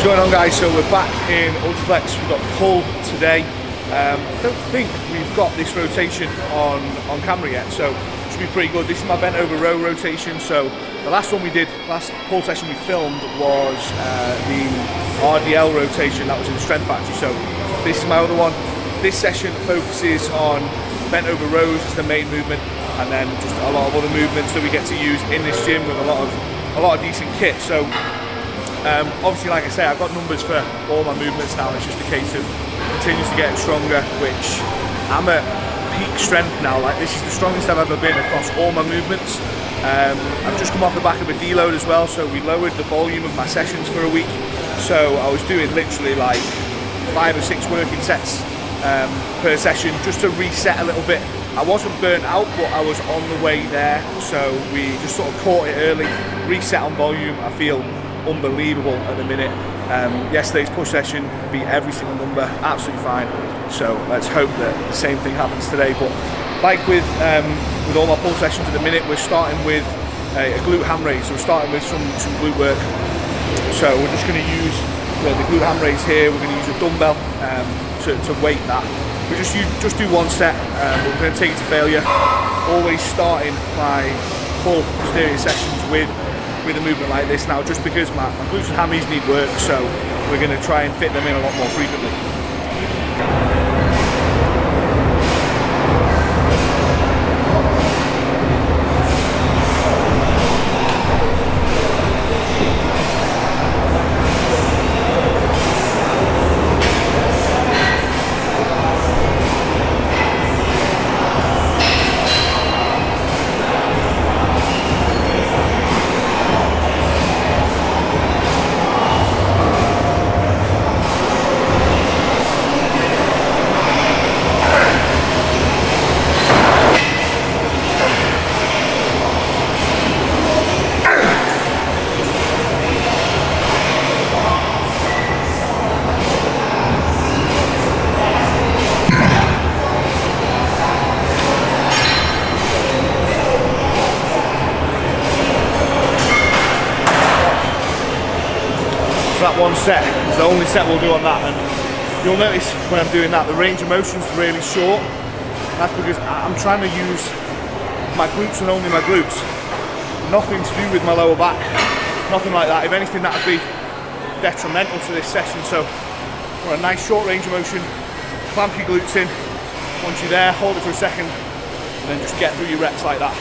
What's going on, guys? So we're back in Ultraflex. We've got pull today. I don't think we've got this rotation on camera yet, so it should be pretty good. This is my bent over row rotation. So the last one we did, last pull session we filmed was the RDL rotation that was in the Strength Factory. So this is my other one. This session focuses on bent over rows as the main movement, and then just a lot of other movements that we get to use in this gym with a lot of decent kit. So obviously, like I say, I've got numbers for all my movements now. It's just a case of continues to get stronger, which I'm at peak strength now. Like, this is the strongest I've ever been across all my movements. I've just come off the back of a deload as well, so we lowered the volume of my sessions for a week. So I was doing literally like 5 or 6 working sets per session, just to reset a little bit. I wasn't burnt out, but I was on the way there, so we just sort of caught it early, reset on volume. I feel unbelievable at the minute. Yesterday's push session beat every single number, absolutely fine. So let's hope that the same thing happens today. But like with all my pull sessions at the minute, we're starting with a glute ham raise. So we're starting with some glute work. So we're just going to use the glute ham raise here. We're going to use a dumbbell to weight that. We just do one set. We're going to take it to failure. Always starting my pull posterior sessions with a movement like this now, just because my glutes and hammies need work, so we're going to try and fit them in a lot more frequently. That one set is the only set we'll do on that, and you'll notice when I'm doing that the range of motion's really short. That's because I'm trying to use my glutes and only my glutes. Nothing to do with my lower back, nothing like that. If anything, that would be detrimental to this session. So we're a nice short range of motion, clamp your glutes in. Once you're there, hold it for a second, and then just get through your reps like that.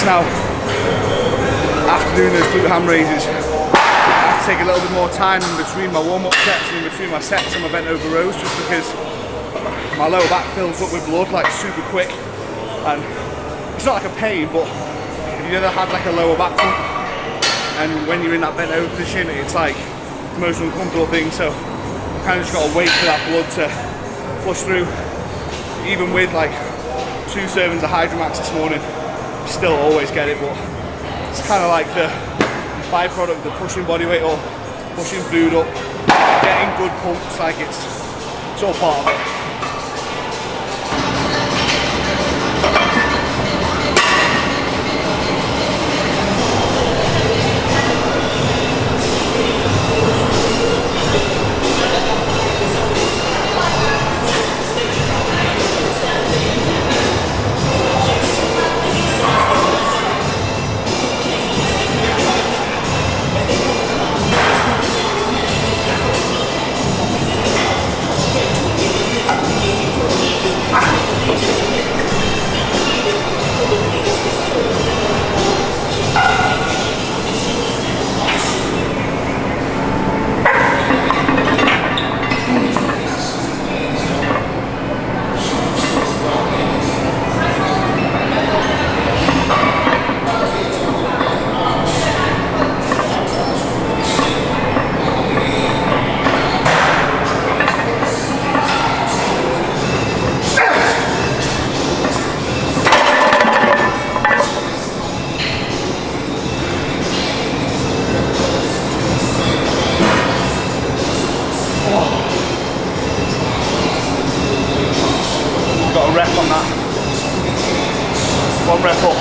Now, after doing those glute ham raises, I have to take a little bit more time in between my warm-up sets and in between my sets and my bent over rows, just because my lower back fills up with blood like super quick, and it's not like a pain, but if you've ever had like a lower back pump, and when you're in that bent over position, it's like the most uncomfortable thing. So you kind of just got to wait for that blood to flush through. Even with like 2 servings of Hydromax this morning, still always get it, but it's kind of like the byproduct of pushing body weight up, pushing food up, getting good pumps. Like, it's all part of it. 1 rep up.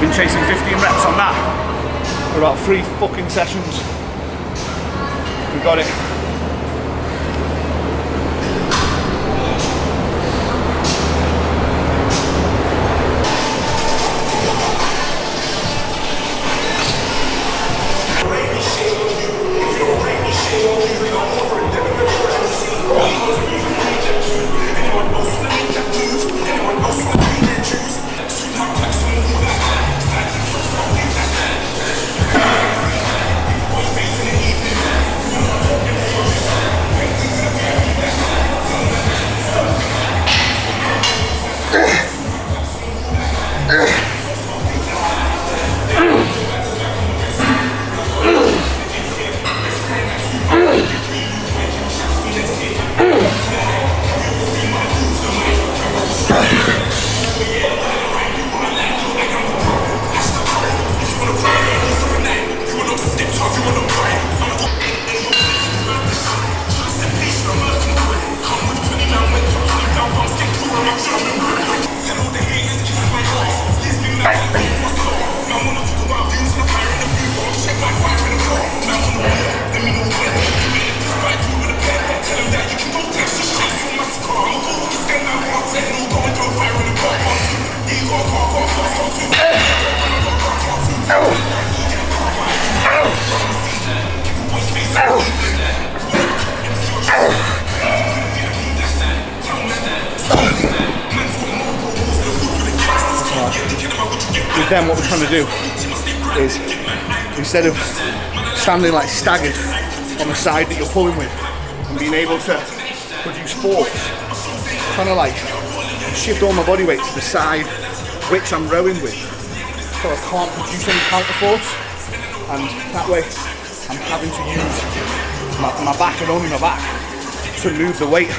Been chasing 15 reps on that for about 3 fucking sessions. We got it. With them, what we're trying to do is, instead of standing like staggered on the side that you're pulling with and being able to produce force, trying to like shift all my body weight to the side which I'm rowing with, so I can't produce any counter force, and that way I'm having to use my back and only my back to move the weight.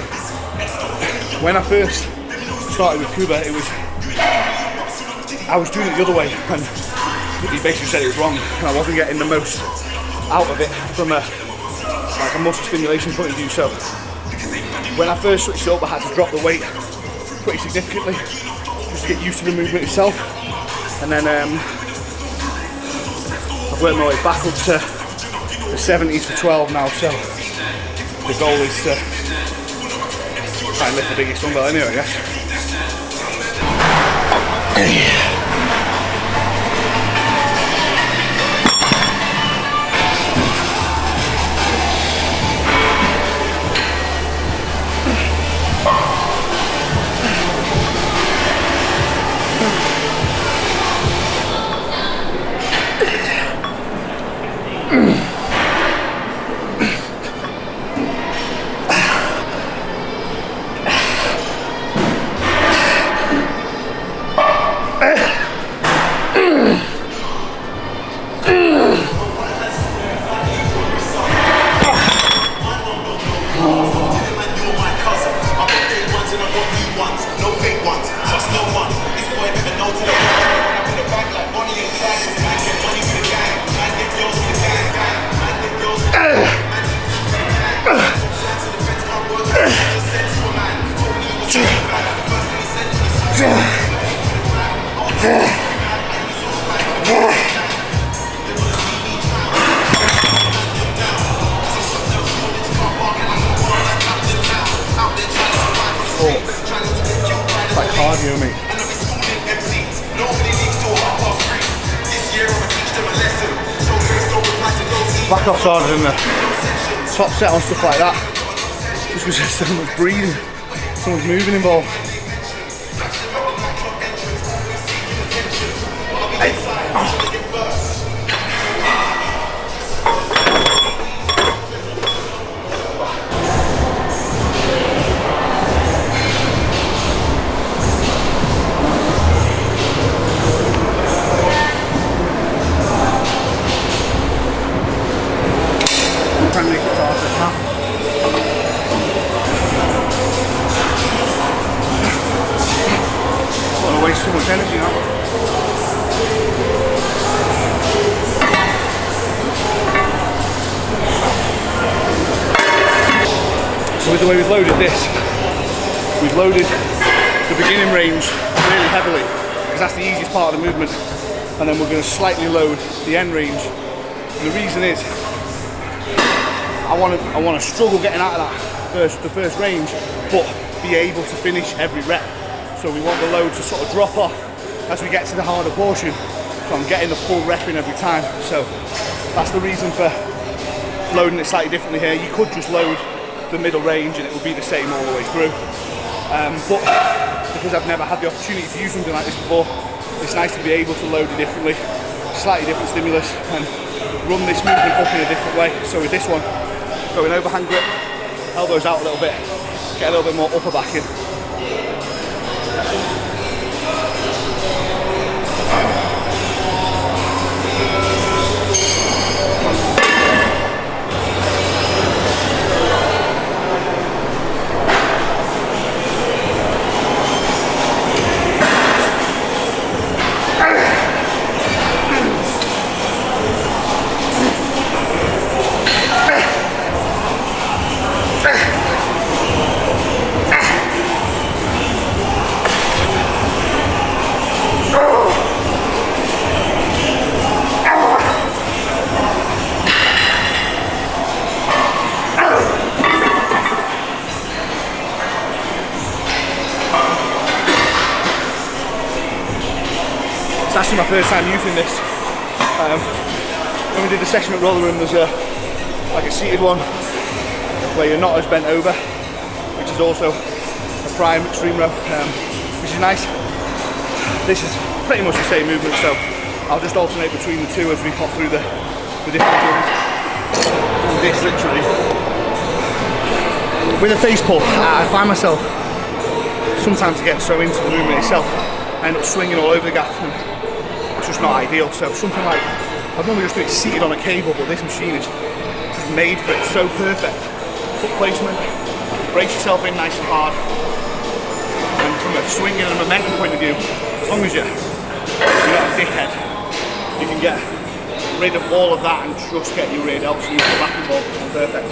When I first started with Cuba, I was doing it the other way, and he basically said it was wrong, and I wasn't getting the most out of it from a muscle stimulation point of view. So when I first switched it up, I had to drop the weight pretty significantly just to get used to the movement itself, and then I've worked my way back up to the 70s for 12 now. So the goal is to try and lift the biggest dumbbell anyway, I guess. back off's harder than the top set on stuff like that. Just because there's so much breathing, so much moving involved. Try and make it as hard as I can. I don't want to waste too much energy now. So with the way we've loaded this, we've loaded the beginning range really heavily because that's the easiest part of the movement, and then we're going to slightly load the end range. And the reason is I want to struggle getting out of that the first range, but be able to finish every rep. So we want the load to sort of drop off as we get to the harder portion, so I'm getting the full rep in every time. So that's the reason for loading it slightly differently here. You could just load the middle range and it will be the same all the way through. But because I've never had the opportunity to use something like this before, it's nice to be able to load it differently, slightly different stimulus, and run this movement up in a different way. So with this one, going overhand grip, elbows out a little bit, get a little bit more upper back in. It's actually my first time using this. When we did the session at Roller Room, there's like a seated one where you're not as bent over, which is also a prime extreme row, which is nice. This is pretty much the same movement, so I'll just alternate between the two as we pop through the different runs. And this literally, with a face pull, I find myself sometimes getting so into the movement itself, I end up swinging all over the gaff. It's just not ideal. So something like, I'd normally just do it seated on a cable, but this machine is just made for it, so perfect. Foot placement, brace yourself in nice and hard, and from a swinging and a momentum point of view, as long as you're not a dickhead, you can get rid of all of that and just get your rear delts and your back involved. It's perfect.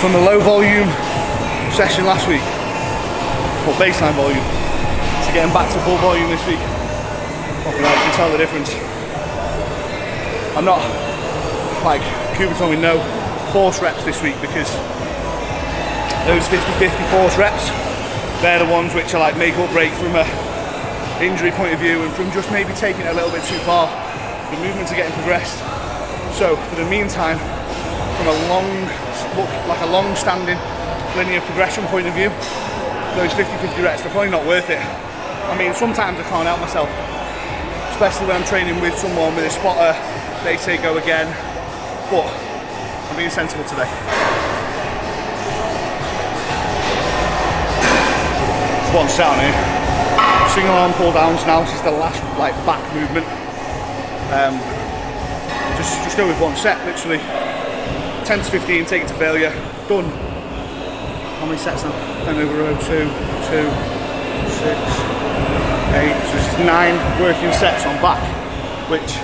from the low volume session last week, or baseline volume, to getting back to full volume this week. Hopefully I can tell the difference. I'm not, like Cuba told me, no force reps this week, because those 50-50 force reps, they're the ones which are like make or break from a injury point of view and from just maybe taking it a little bit too far. The movements are getting progressed. So for the meantime, from a long-standing linear progression point of view, those 50-50 reps, they're probably not worth it. I mean, sometimes I can't help myself, especially when I'm training with someone with a spotter. They say go again, but I'm being sensible today. Just one set on here. Single arm pull downs now. This is the last like back movement. Just go with one set, literally 10 to 15, take it to failure. Done. How many sets now? 10 over row, 2, 2, 6, 8. So this is 9 working sets on back, which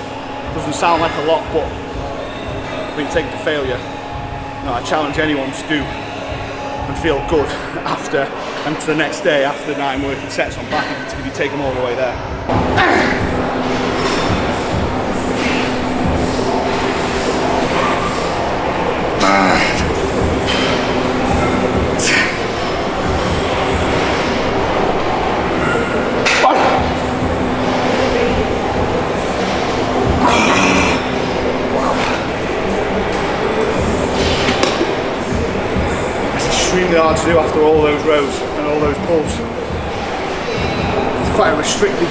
doesn't sound like a lot, but when you take it to failure, I challenge anyone to do and feel good after, and to the next day after 9 working sets on back, if you take them all the way there. Extremely hard to do after all those rows and all those pulls. It's quite a restricted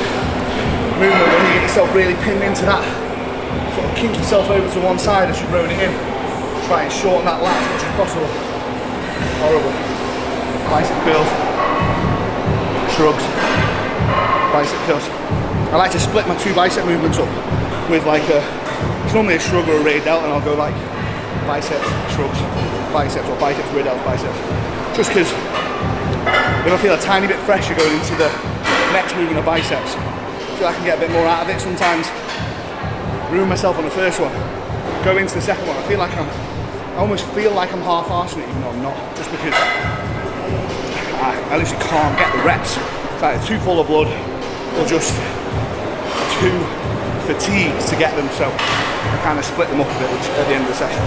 movement when you get yourself really pinned into that. Sort of kink yourself over to one side as you're rowing it in. Try and shorten that lat as much as possible. Horrible. Bicep curls, shrugs, bicep curls. I like to split my 2 bicep movements up with like it's normally a shrug or a rear delt, and I'll go like biceps, shrugs, biceps, or biceps, rear delts, biceps. Just because then I feel a tiny bit fresher going into the next movement of biceps. I feel I can get a bit more out of it sometimes. Ruin myself on the first one. Go into the second one, I almost feel like I'm half-arsing it, even though I'm not. Just because I literally can't get the reps. It's either too full of blood or just too fatigued to get them. So I kind of split them up a bit at the end of the session.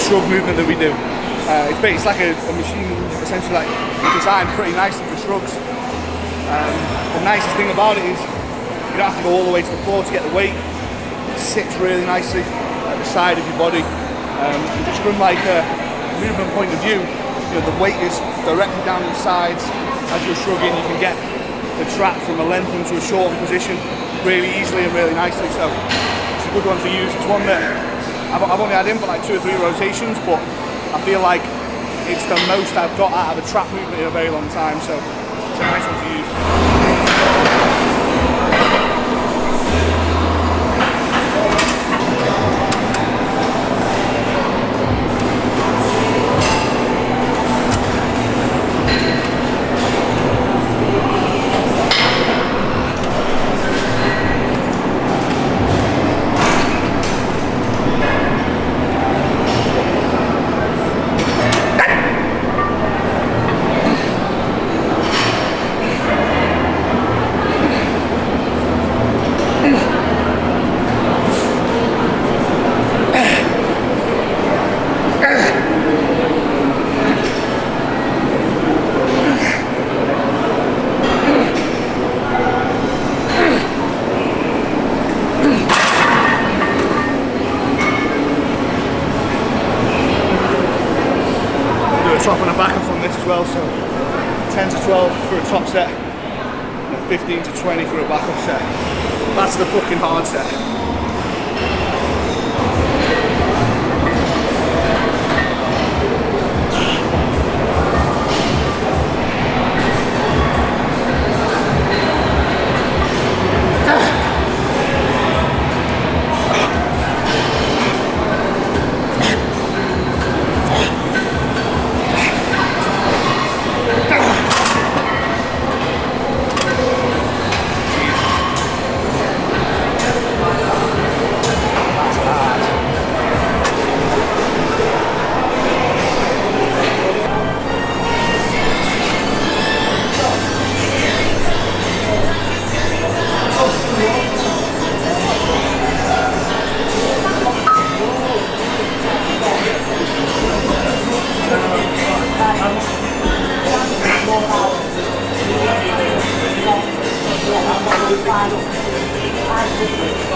Shrug movement that we do. It's like a machine, essentially, like designed pretty nicely for shrugs. The nicest thing about it is you don't have to go all the way to the floor to get the weight. It sits really nicely at the side of your body. And just from like a movement point of view, the weight is directly down the sides. As you're shrugging, you can get the trap from a length into a shortened position really easily and really nicely. So it's a good one to use. It's one that I've only had in for like 2 or 3 rotations, but I feel like it's the most I've got out of a trap movement in a very long time, so it's a nice one to use. Top and a back off on this as well, so 10 to 12 for a top set and 15 to 20 for a back off set. That's the fucking hard set.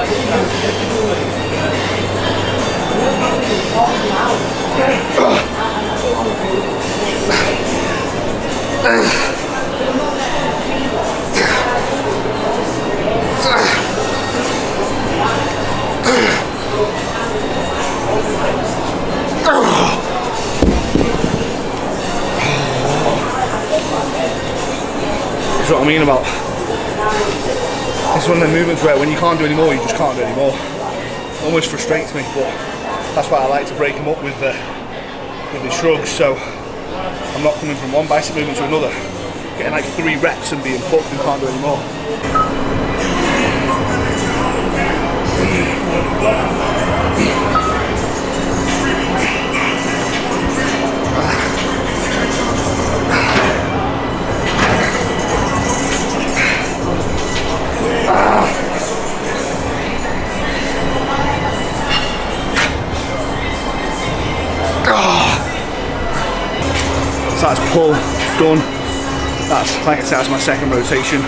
That's what I mean about. It's one of the movements where when you can't do any more, you just can't do any more. It almost frustrates me, but that's why I like to break them up with the shrugs. So I'm not coming from one bicep movement to another, getting like 3 reps and being fucked and can't do any more. So that's pull done. That's, like I said, that's my second rotation.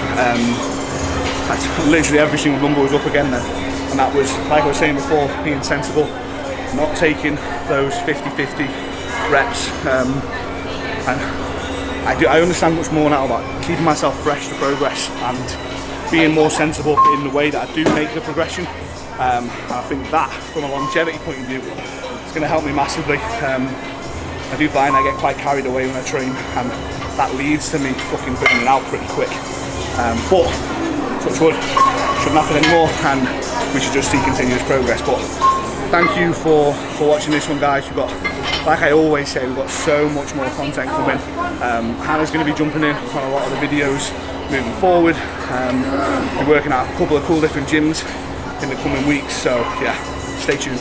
That's literally every single number was up again then, and that was, like I was saying before, being sensible, not taking those 50-50 reps. And I understand much more now about keeping myself fresh to progress and being more sensible in the way that I do make the progression. And I think that, from a longevity point of view, is going to help me massively. I do find I get quite carried away when I train, and that leads to me fucking burning out pretty quick. But touch wood, shouldn't happen anymore, and we should just see continuous progress. But thank you for watching this one, guys. We've got, like I always say, we've got so much more content coming. Hannah's going to be jumping in on a lot of the videos moving forward. We're working out a couple of cool different gyms in the coming weeks, so yeah, stay tuned.